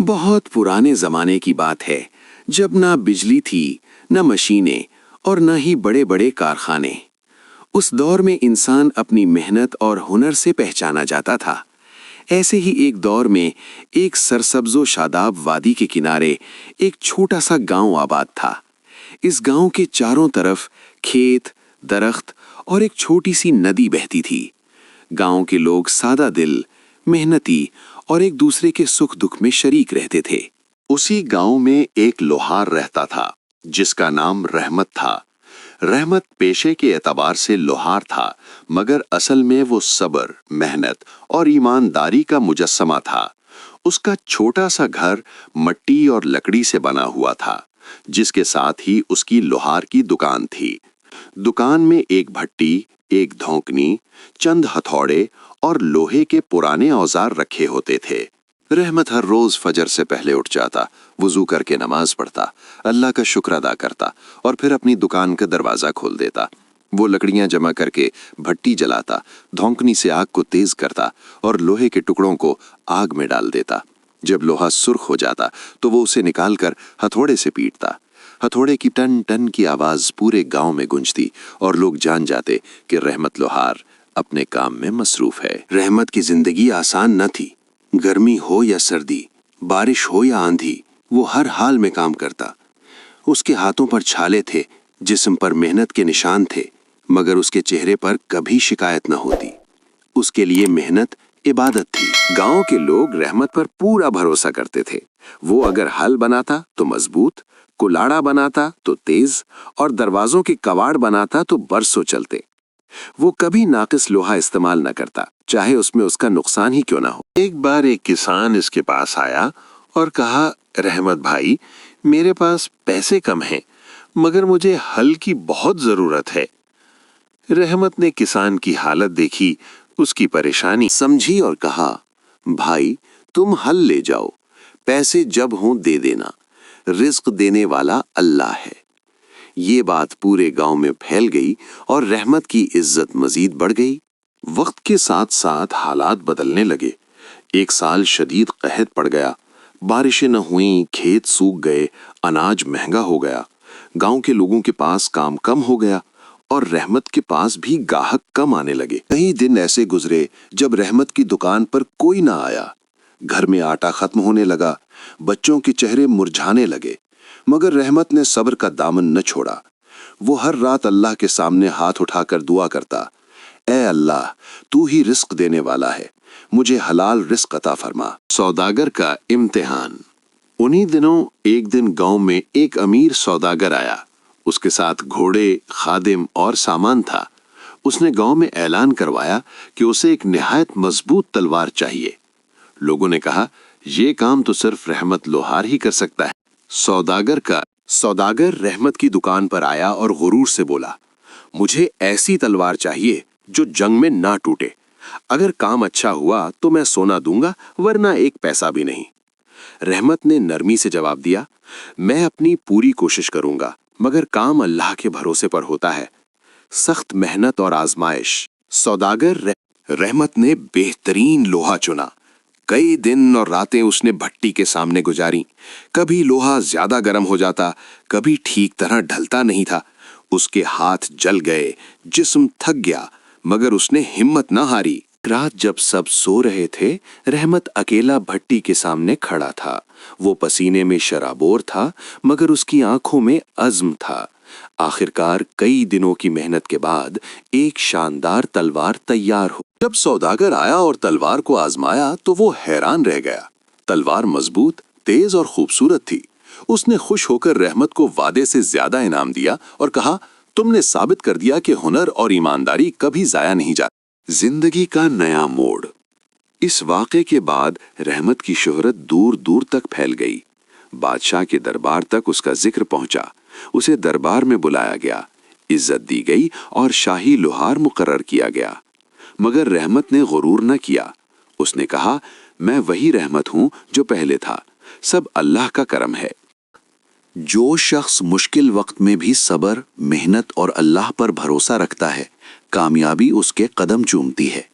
बहुत पुराने जमाने की बात है, जब ना बिजली थी, न मशीनें और न ही बड़े बड़े कारखाने। उस दौर में इंसान अपनी मेहनत और हुनर से पहचाना जाता था। ऐसे ही एक दौर में एक सरसब्जो शादाब वादी के किनारे एक छोटा सा गांव आबाद था। इस गांव के चारों तरफ खेत, दरख्त और एक छोटी सी नदी बहती थी। गांव के लोग सादा दिल, मेहनती और एक दूसरे के सुख दुख में शरीक रहते थे। उसी गांव में एक लोहार रहता था जिसका नाम रहमत था। रहमत पेशे के एतबार से लोहार था, मगर असल में वो सब्र, मेहनत और ईमानदारी का मुजस्समा था। उसका छोटा सा घर मट्टी और लकड़ी से बना हुआ था, जिसके साथ ही उसकी लोहार की दुकान थी। दुकान में एक भट्टी, एक धौंकनी, चंद हथौड़े और लोहे के पुराने औजार रखे होते थे। रहमत हर रोज फजर से पहले उठ जाता, वुजू करके नमाज पढ़ता, अल्लाह का शुक्र अदा करता और फिर अपनी दुकान का दरवाजा खोल देता। वो लकड़ियां जमा करके भट्टी जलाता, धौंकनी से आग को तेज करता और लोहे के टुकड़ों को आग में डाल देता। जब लोहा सुर्ख हो जाता तो वो उसे निकालकर हथौड़े से पीटता। हथौड़े की टन टन की आवाज पूरे गांव में गूंजती और लोग जान जाते कि रहमत लोहार अपने काम में मसरूफ है। रहमत की जिंदगी आसान न थी। गर्मी हो या सर्दी, बारिश हो या आंधी, वो हर हाल में काम करता। उसके हाथों पर छाले थे, जिस्म पर मेहनत के निशान थे, मगर उसके चेहरे पर कभी शिकायत न होती। उसके लिए मेहनत इबादत थी। गांव के लोग रहमत पर पूरा भरोसा करते थे। वो अगर हल बनाता तो मजबूत, कुलाड़ा बनाता तो तेज और दरवाजों के कवाड़ बनाता तो बरसों चलते। वो कभी नाकिस लोहा इस्तेमाल न करता, चाहे उसमें उसका नुकसान ही क्यों ना हो। एक बार एक किसान इसके पास आया और कहा, रहमत भाई, मेरे पास पैसे कम हैं, मगर मुझे हल की बहुत जरूरत है। रहमत ने किसान की हालत देखी, उसकी परेशानी समझी और कहा, भाई तुम हल ले जाओ, पैसे जब हों दे देना, रिज्क देने वाला अल्लाह है। ये बात पूरे गांव में फैल गई और रहमत की इज्जत मजीद बढ़ गई। वक्त के साथ साथ हालात बदलने लगे। एक साल शदीद कहत पड़ गया, बारिशें न हुईं, खेत सूख गए, अनाज महंगा हो गया, गांव के लोगों के पास काम कम हो गया और रहमत के पास भी गाहक कम आने लगे। कई दिन ऐसे गुजरे जब रहमत की दुकान पर कोई ना आया। घर में आटा खत्म होने लगा, बच्चों के चेहरे मुरझाने लगे, मगर रहमत ने सब्र का दामन न छोड़ा। वो हर रात अल्लाह के सामने हाथ उठाकर दुआ करता, ऐ अल्लाह, तू ही रिस्क देने वाला है, मुझे हलाल रिस्क अता फरमा। सौदागर का इम्तिहान। उन्हीं दिनों एक दिन गांव में एक अमीर सौदागर आया। उसके साथ घोड़े, खादिम और सामान था। उसने गांव में ऐलान करवाया कि उसे एक निहायत मजबूत तलवार चाहिए। लोगों ने कहा, यह काम तो सिर्फ रहमत लोहार ही कर सकता है। सौदागर रहमत की दुकान पर आया और गुरूर से बोला, मुझे ऐसी तलवार चाहिए जो जंग में ना टूटे। अगर काम अच्छा हुआ तो मैं सोना दूंगा, वरना एक पैसा भी नहीं। रहमत ने नरमी से जवाब दिया, मैं अपनी पूरी कोशिश करूंगा, मगर काम अल्लाह के भरोसे पर होता है। सख्त मेहनत और आजमाइश। सौदागर रहमत ने बेहतरीन लोहा चुना। कई दिन और रातें उसने भट्टी के सामने गुजारी। कभी लोहा ज्यादा गर्म हो जाता, कभी ठीक तरह ढलता नहीं था। उसके हाथ जल गए, जिस्म थक गया, मगर उसने हिम्मत न हारी। रात जब सब सो रहे थे, रहमत अकेला भट्टी के सामने खड़ा था। वो पसीने में शराबोर था, मगर उसकी आंखों में अज़्म था। आखिरकार कई दिनों की मेहनत के बाद एक शानदार तलवार तैयार हो। जब सौदागर आया और तलवार को आजमाया तो वो हैरान रह गया। तलवार मजबूत, तेज और खूबसूरत थी। उसने खुश होकर रहमत को वादे से ज्यादा इनाम दिया और कहा, तुमने साबित कर दिया कि हुनर और ईमानदारी कभी जाया नहीं जाती। जिंदगी का नया मोड़। इस वाक़े के बाद रहमत की शोहरत दूर दूर तक फैल गई। बादशाह के दरबार तक उसका जिक्र पहुंचा। उसे दरबार में बुलाया गया, इज्जत दी गई और शाही लोहार मुकर्रर किया गया। मगर रहमत ने गुरूर न किया। उसने कहा, मैं वही रहमत हूं जो पहले था, सब अल्लाह का करम है। जो शख्स मुश्किल वक्त में भी सब्र, मेहनत और अल्लाह पर भरोसा रखता है, कामयाबी उसके कदम चूमती है।